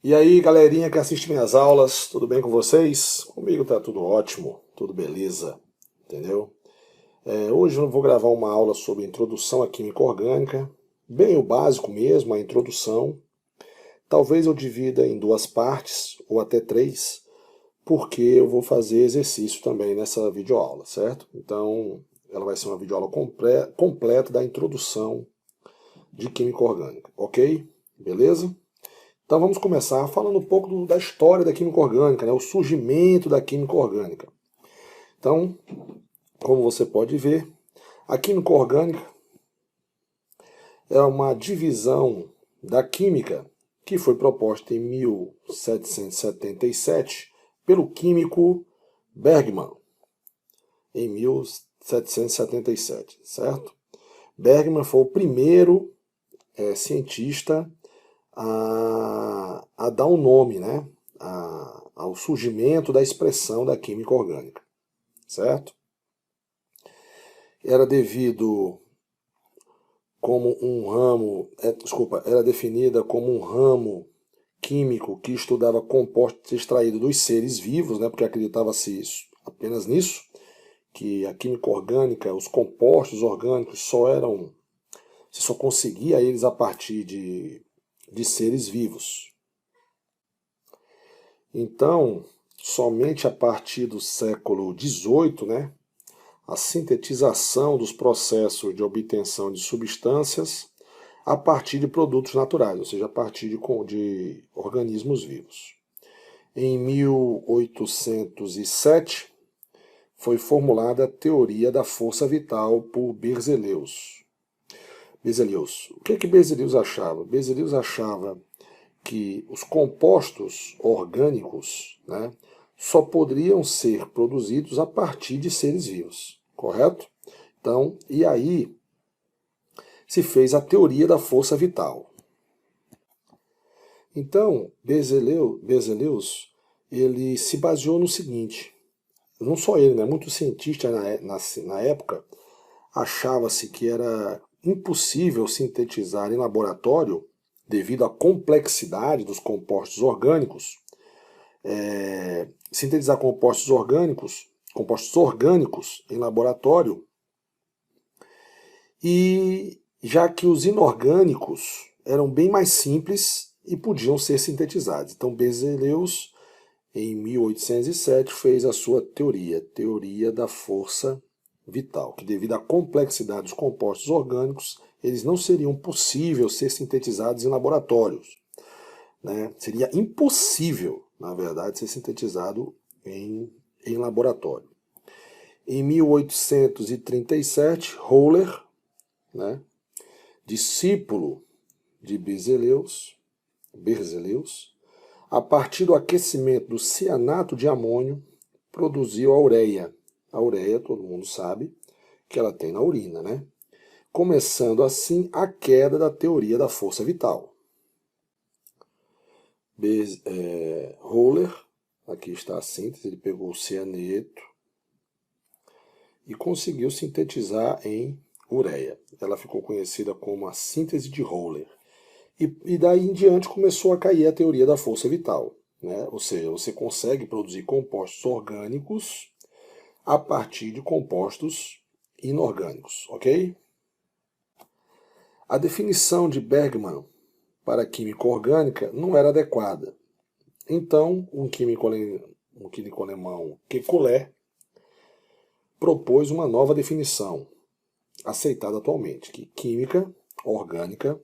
E aí, galerinha que assiste minhas aulas, tudo bem com vocês? Comigo tá tudo ótimo, tudo beleza, entendeu? Hoje eu vou gravar uma aula sobre introdução à química orgânica, bem o básico mesmo, a introdução. Talvez eu divida em duas partes, ou até três, porque eu vou fazer exercício também nessa videoaula, certo? Então, ela vai ser uma videoaula completa da introdução de química orgânica, ok? Beleza? Então vamos começar falando um pouco da história da química orgânica, né? O surgimento da química orgânica. Então, como você pode ver, a química orgânica é uma divisão da química que foi proposta em 1777 pelo químico Bergman, em 1777, certo? Bergman foi o primeiro cientista a dar um nome, né, ao surgimento da expressão da química orgânica, certo? Era devido como um ramo, era definida como um ramo químico que estudava compostos extraídos dos seres vivos, né, porque acreditava-se apenas nisso, que a química orgânica, os compostos orgânicos você só conseguia eles a partir de seres vivos. Então, somente a partir do século XVIII, né, a sintetização dos processos de obtenção de substâncias a partir de produtos naturais, ou seja, a partir de organismos vivos. Em 1807, foi formulada a teoria da força vital por Berzelius. O que Berzelius achava? Berzelius achava que os compostos orgânicos, né, só poderiam ser produzidos a partir de seres vivos, correto? Então, e aí se fez a teoria da força vital. Então, Berzelius ele se baseou no seguinte, não só ele, né, muitos cientistas na época achava-se que era impossível sintetizar em laboratório devido à complexidade dos compostos orgânicos, sintetizar compostos orgânicos em laboratório, e já que os inorgânicos eram bem mais simples e podiam ser sintetizados. Então Berzelius, em 1807, fez a sua teoria da força vital, que devido à complexidade dos compostos orgânicos, eles não seriam possíveis ser sintetizados em laboratórios. Né? Seria impossível, na verdade, ser sintetizado em laboratório. Em 1837, Euler, né, discípulo de Berzelius, a partir do aquecimento do cianato de amônio, produziu a ureia. A ureia, todo mundo sabe, que ela tem na urina, né? Começando assim a queda da teoria da força vital. Euler, aqui está a síntese, ele pegou o cianeto e conseguiu sintetizar em ureia. Ela ficou conhecida como a síntese de Euler. E daí em diante começou a cair a teoria da força vital. Né? Ou seja, você consegue produzir compostos orgânicos a partir de compostos inorgânicos, ok? A definição de Bergman para a química orgânica não era adequada. Então, um químico alemão, Kekulé, propôs uma nova definição, aceitada atualmente, que química orgânica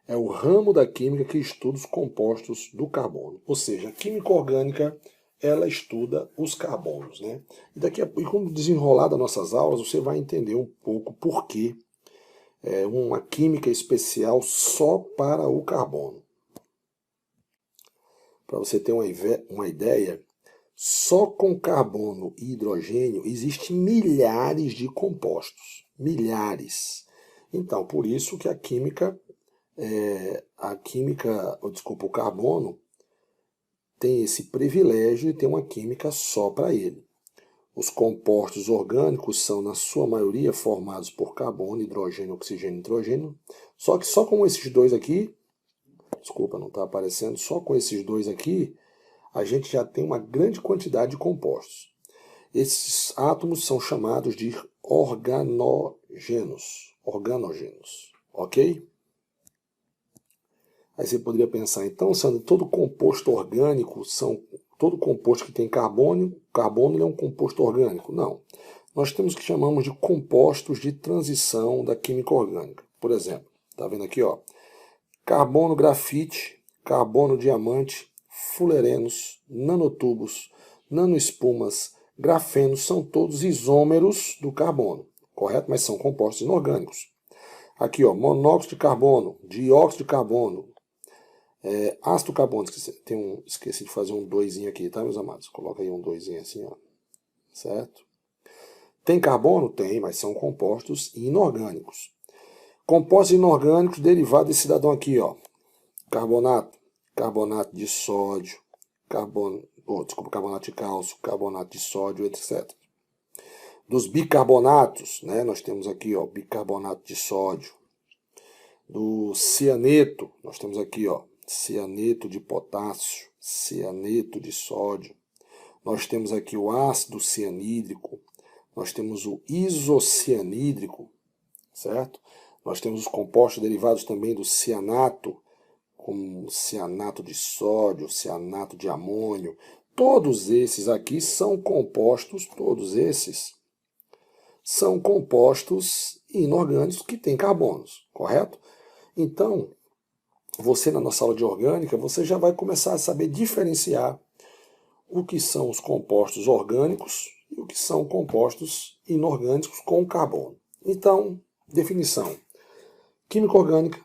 é o ramo da química que estuda os compostos do carbono. Ou seja, a química orgânica, ela estuda os carbonos. Né? E com o desenrolar das nossas aulas, você vai entender um pouco por que uma química especial só para o carbono. Para você ter uma ideia, só com carbono e hidrogênio existem milhares de compostos. Milhares. Então, por isso que o carbono tem esse privilégio de ter uma química só para ele. Os compostos orgânicos são, na sua maioria, formados por carbono, hidrogênio, oxigênio e nitrogênio. Só que só com esses dois aqui, desculpa, não está aparecendo, só com esses dois aqui, a gente já tem uma grande quantidade de compostos. Esses átomos são chamados de organogênios, ok? Aí você poderia pensar, então, Sandro, todo composto orgânico, todo composto que tem carbono é um composto orgânico? Não. Nós temos o que chamamos de compostos de transição da química orgânica. Por exemplo, está vendo aqui, ó, carbono grafite, carbono diamante, fulerenos, nanotubos, nanoespumas, grafenos, são todos isômeros do carbono, correto? Mas são compostos inorgânicos. Aqui, ó, monóxido de carbono, dióxido de carbono, ácido carbônico, esqueci de fazer um doisinho aqui, tá, meus amados? Coloca aí um doisinho assim, ó, certo? Tem carbono? Tem, mas são compostos inorgânicos. Compostos inorgânicos derivados desse cidadão aqui, ó, carbonato de sódio, carbonato de cálcio, carbonato de sódio, etc. Dos bicarbonatos, né, nós temos aqui, ó, bicarbonato de sódio. Do cianeto, nós temos aqui, ó, cianeto de potássio, cianeto de sódio. Nós temos aqui o ácido cianídrico, nós temos o isocianídrico, certo? Nós temos os compostos derivados também do cianato, como cianato de sódio, cianato de amônio. Todos esses aqui são compostos, inorgânicos que têm carbonos, correto? Então, você na nossa aula de orgânica, você já vai começar a saber diferenciar o que são os compostos orgânicos e o que são compostos inorgânicos com carbono. Então, definição. Química orgânica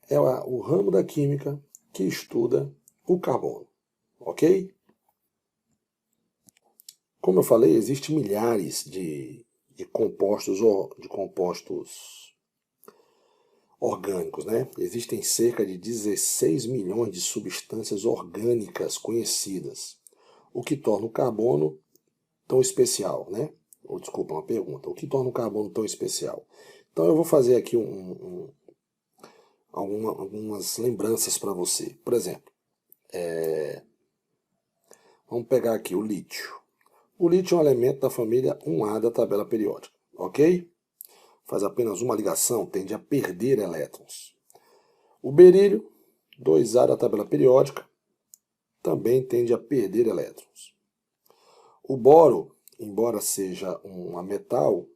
é o ramo da química que estuda o carbono, ok? Como eu falei, existem milhares de compostos orgânicos, né? Existem cerca de 16 milhões de substâncias orgânicas conhecidas, o que torna o carbono tão especial, né? Ou, desculpa, uma pergunta. O que torna o carbono tão especial? Então eu vou fazer aqui algumas lembranças para você. Por exemplo, vamos pegar aqui o lítio. O lítio é um elemento da família 1A da tabela periódica, ok? Faz apenas uma ligação, tende a perder elétrons. O berílio, 2A da tabela periódica, também tende a perder elétrons. O boro, embora seja um metal,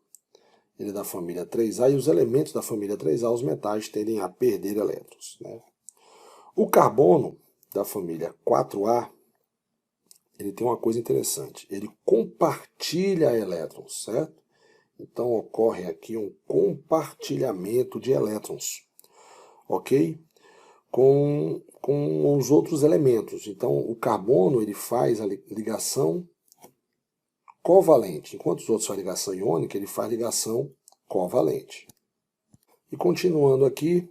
ele é da família 3A, e os elementos da família 3A, os metais, tendem a perder elétrons, né? O carbono, da família 4A, ele tem uma coisa interessante, ele compartilha elétrons, certo? Então ocorre aqui um compartilhamento de elétrons, ok? Com os outros elementos. Então o carbono ele faz a ligação covalente, enquanto os outros fazem ligação iônica, ele faz ligação covalente. E continuando aqui,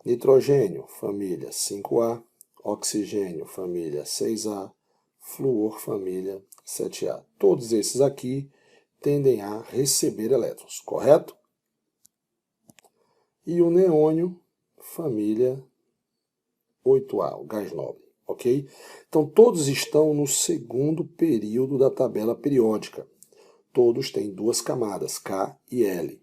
nitrogênio, família 5A, oxigênio, família 6A, flúor, família 7A. Todos esses aqui tendem a receber elétrons, correto? E o neônio, família 8A, o gás nobre, ok? Então todos estão no segundo período da tabela periódica. Todos têm duas camadas, K e L.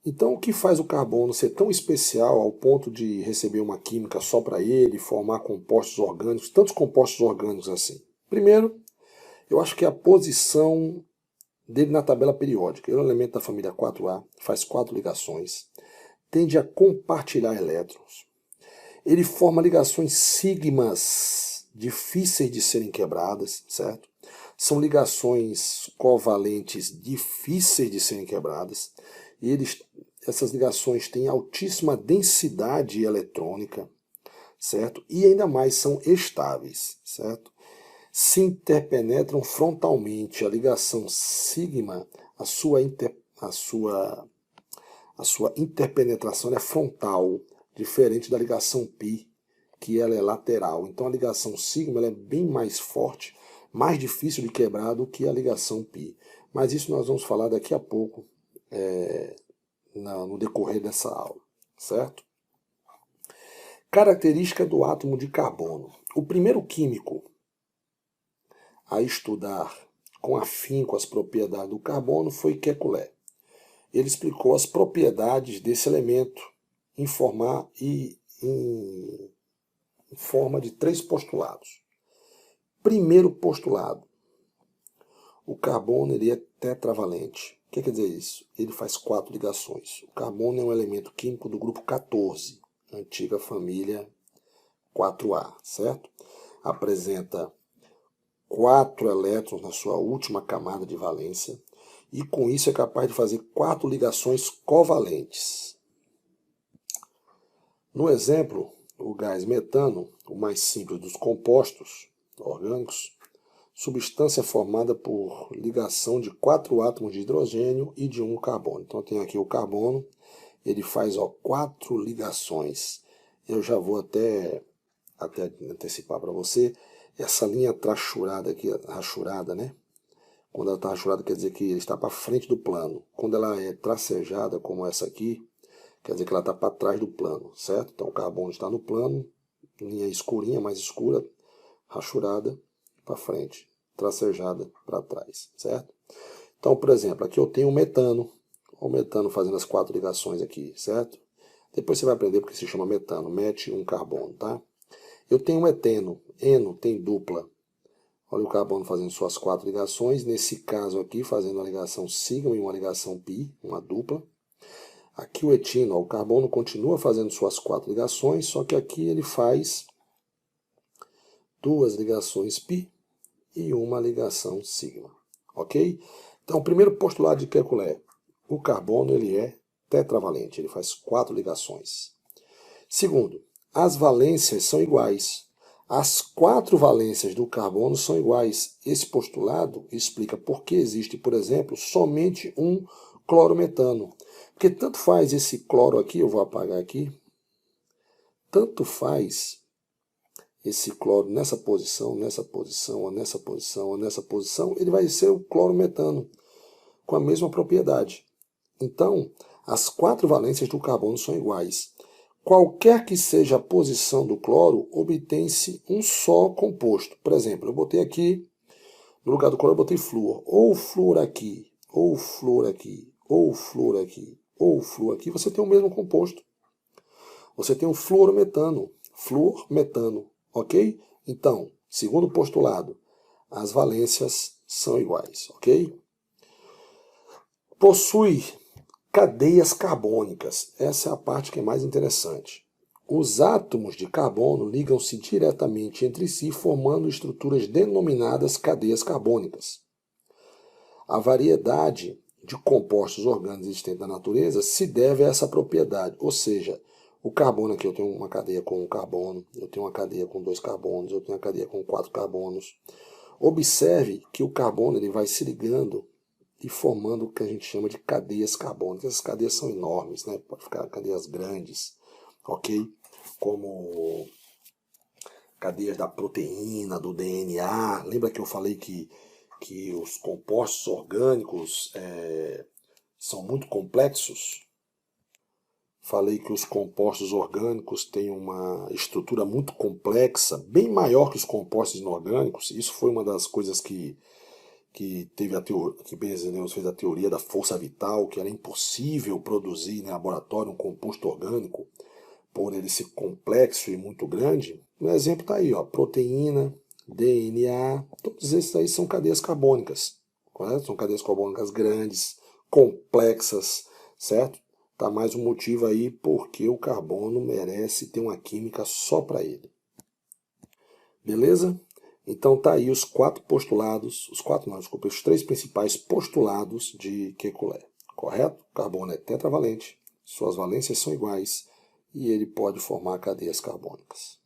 Então o que faz o carbono ser tão especial ao ponto de receber uma química só para ele, formar compostos orgânicos, tantos compostos orgânicos assim? Primeiro, eu acho que é a posição dele na tabela periódica. Ele é um elemento da família 4A, faz 4 ligações, tende a compartilhar elétrons. Ele forma ligações sigmas difíceis de serem quebradas, certo? São ligações covalentes difíceis de serem quebradas. E essas ligações têm altíssima densidade eletrônica, certo? E ainda mais são estáveis, certo? Se interpenetram frontalmente. A ligação sigma, a sua interpenetração é frontal, diferente da ligação π, que ela é lateral. Então a ligação sigma ela é bem mais forte, mais difícil de quebrar do que a ligação π. Mas isso nós vamos falar daqui a pouco, no decorrer dessa aula, certo? Característica do átomo de carbono. O primeiro químico a estudar com afinco as propriedades do carbono foi Kekulé. Ele explicou as propriedades desse elemento em forma de 3 postulados. Primeiro postulado: o carbono ele é tetravalente. O que quer dizer isso? Ele faz 4 ligações. O carbono é um elemento químico do grupo 14, antiga família 4A, certo? Apresenta 4 elétrons na sua última camada de valência e com isso é capaz de fazer 4 ligações covalentes. No exemplo, o gás metano, o mais simples dos compostos orgânicos, substância formada por ligação de 4 átomos de hidrogênio e de um carbono. Então tem aqui o carbono, ele faz 4 ligações. Eu já vou até antecipar para você, essa linha trachurada aqui, rachurada, né? Quando ela está rachurada, quer dizer que ele está para frente do plano. Quando ela é tracejada, como essa aqui, quer dizer que ela está para trás do plano, certo? Então o carbono está no plano, linha escurinha, mais escura, rachurada para frente, tracejada para trás, certo? Então, por exemplo, aqui eu tenho o metano fazendo as 4 ligações aqui, certo? Depois você vai aprender porque se chama metano, mete um carbono, tá? Eu tenho um eteno, eno tem dupla. Olha o carbono fazendo suas 4 ligações, nesse caso aqui fazendo uma ligação sigma e uma ligação pi, uma dupla. Aqui o etino, o carbono continua fazendo suas 4 ligações, só que aqui ele faz 2 ligações pi e uma ligação sigma, ok? Então o primeiro postulado de Kekulé, o carbono ele é tetravalente, ele faz 4 ligações. Segundo, as valências são iguais. As 4 valências do carbono são iguais. Esse postulado explica por que existe, por exemplo, somente um clorometano. Porque tanto faz esse cloro aqui, eu vou apagar aqui, tanto faz esse cloro nessa posição, nessa posição, ou nessa posição, ou nessa posição, ele vai ser o clorometano, com a mesma propriedade. Então, as 4 valências do carbono são iguais. Qualquer que seja a posição do cloro, obtém-se um só composto. Por exemplo, eu botei aqui, no lugar do cloro eu botei flúor. Ou flúor aqui, ou flúor aqui, ou flúor aqui, ou flúor aqui, você tem o mesmo composto. Você tem o fluorometano, ok? Então, segundo postulado, as valências são iguais, ok? Possui cadeias carbônicas. Essa é a parte que é mais interessante. Os átomos de carbono ligam-se diretamente entre si, formando estruturas denominadas cadeias carbônicas. A variedade de compostos orgânicos existentes na natureza se deve a essa propriedade, ou seja, o carbono aqui eu tenho uma cadeia com um carbono, eu tenho uma cadeia com 2 carbonos, eu tenho uma cadeia com 4 carbonos. Observe que o carbono ele vai se ligando e formando o que a gente chama de cadeias carbônicas. Essas cadeias são enormes, né? Pode ficar cadeias grandes, ok? Como cadeias da proteína, do DNA. Lembra que eu falei que os compostos orgânicos são muito complexos? Falei que os compostos orgânicos têm uma estrutura muito complexa, bem maior que os compostos inorgânicos. Isso foi uma das coisas que teve que Benzelius fez a teoria da força vital, que era impossível produzir em laboratório um composto orgânico por ele ser complexo e muito grande. Um exemplo está aí, ó, proteína, DNA, todos esses aí são cadeias carbônicas, correto? São cadeias carbônicas grandes, complexas, certo? Tá mais um motivo aí porque o carbono merece ter uma química só para ele. Beleza? Então tá aí os 4 postulados, os 3 principais postulados de Kekulé, correto? O carbono é tetravalente, suas valências são iguais e ele pode formar cadeias carbônicas.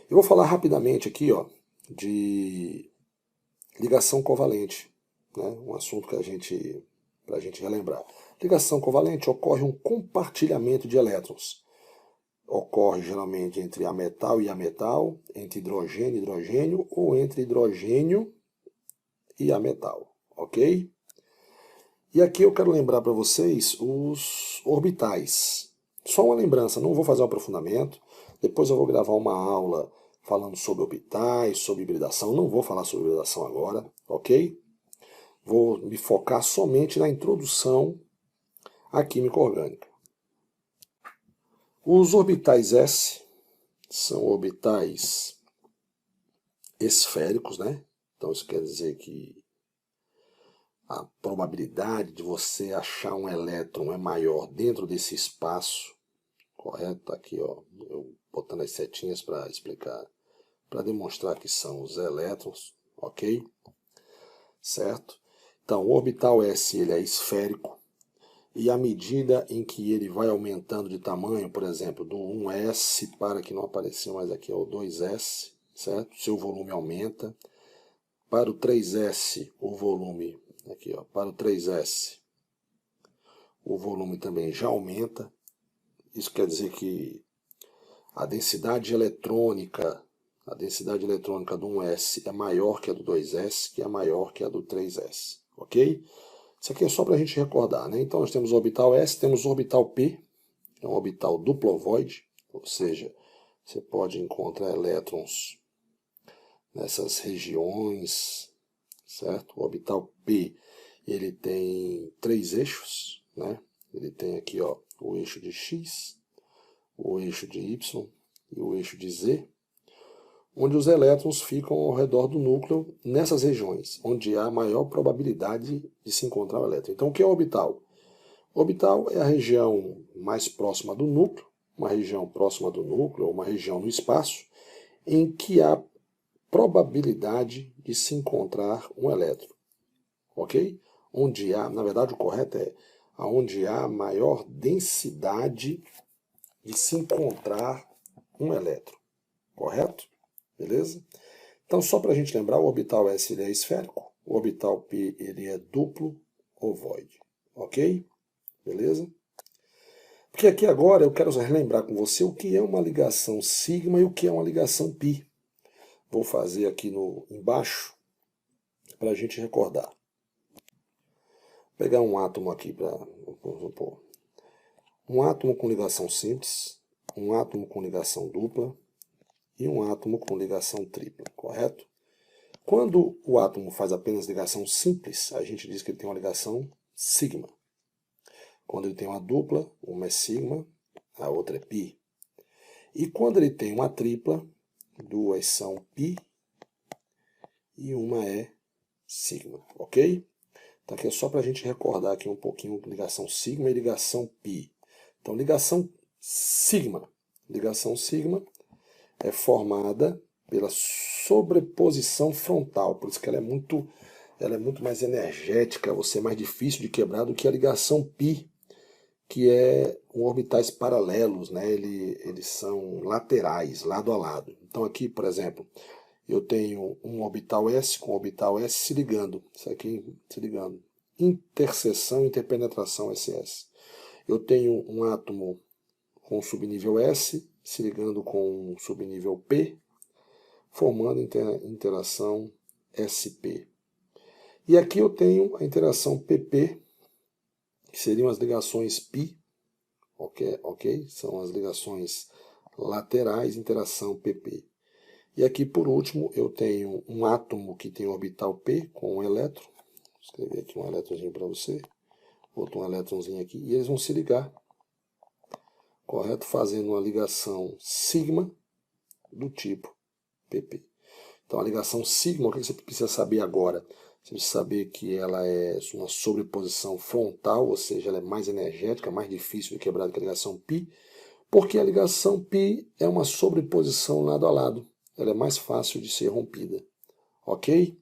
Eu vou falar rapidamente aqui, ó, de ligação covalente, né? Um assunto para a gente relembrar. Ligação covalente ocorre um compartilhamento de elétrons. Ocorre geralmente entre ametal e ametal, entre hidrogênio e hidrogênio, ou entre hidrogênio e ametal, ok? E aqui eu quero lembrar para vocês os orbitais. Só uma lembrança, não vou fazer um aprofundamento, Depois eu vou gravar uma aula falando sobre orbitais, sobre hibridação. Não vou falar sobre hibridação agora, ok? Vou me focar somente na introdução à química orgânica. Os orbitais S são orbitais esféricos, né? Então isso quer dizer que a probabilidade de você achar um elétron é maior dentro desse espaço, correto? Aqui, ó, eu botando as setinhas para explicar, para demonstrar que são os elétrons, ok? Certo? Então, o orbital S ele é esférico, e à medida em que ele vai aumentando de tamanho, por exemplo, do 1S para que não apareceu mais aqui, o 2S, certo? Seu volume aumenta. Para o 3S, o volume, aqui, ó, para o 3S, o volume também já aumenta. Isso quer dizer que a densidade eletrônica do 1S é maior que a do 2S, que é maior que a do 3S, ok? Isso aqui é só para a gente recordar, né? Então nós temos o orbital S, temos o orbital P, que é um orbital duplo ovoide, ou seja, você pode encontrar elétrons nessas regiões, certo? O orbital P, ele tem 3 eixos, né? Ele tem aqui, ó, o eixo de X, o eixo de Y e o eixo de Z, onde os elétrons ficam ao redor do núcleo nessas regiões, onde há maior probabilidade de se encontrar o elétron. Então, o que é o orbital? O orbital é a região mais próxima do núcleo, uma região próxima do núcleo, ou uma região no espaço, em que há probabilidade de se encontrar um elétron, ok? Onde há, na verdade o correto é onde há maior densidade de se encontrar um elétron, correto? Beleza? Então, só para a gente lembrar, o orbital S ele é esférico, o orbital P ele é duplo ovoide, ok? Beleza? Porque aqui agora eu quero relembrar com você o que é uma ligação sigma e o que é uma ligação pi. Vou fazer aqui embaixo para a gente recordar. Vou pegar um átomo aqui para pôr. Um átomo com ligação simples, um átomo com ligação dupla e um átomo com ligação tripla, correto? Quando o átomo faz apenas ligação simples, a gente diz que ele tem uma ligação sigma. Quando ele tem uma dupla, uma é sigma, a outra é pi. E quando ele tem uma tripla, duas são pi e uma é sigma, ok? Então aqui é só para a gente recordar aqui um pouquinho ligação sigma e ligação pi. Então ligação sigma é formada pela sobreposição frontal, por isso que ela é muito mais energética, ou seja, mais difícil de quebrar do que a ligação pi, que é orbitais paralelos, né? Eles são laterais, lado a lado. Então aqui, por exemplo, eu tenho um orbital S com orbital S se ligando, isso aqui se ligando, interseção, interpenetração SS. Eu tenho um átomo com subnível S se ligando com subnível P, formando interação SP. E aqui eu tenho a interação PP, que seriam as ligações π, ok? São as ligações laterais, interação PP. E aqui, por último, eu tenho um átomo que tem orbital P com um elétron. Vou escrever aqui um elétronzinho para você. Boto um elétronzinho aqui e eles vão se ligar, correto? Fazendo uma ligação sigma do tipo PP. Então, a ligação sigma, o que você precisa saber agora? Você precisa saber que ela é uma sobreposição frontal, ou seja, ela é mais energética, mais difícil de quebrar do que a ligação π, porque a ligação π é uma sobreposição lado a lado. Ela é mais fácil de ser rompida, ok?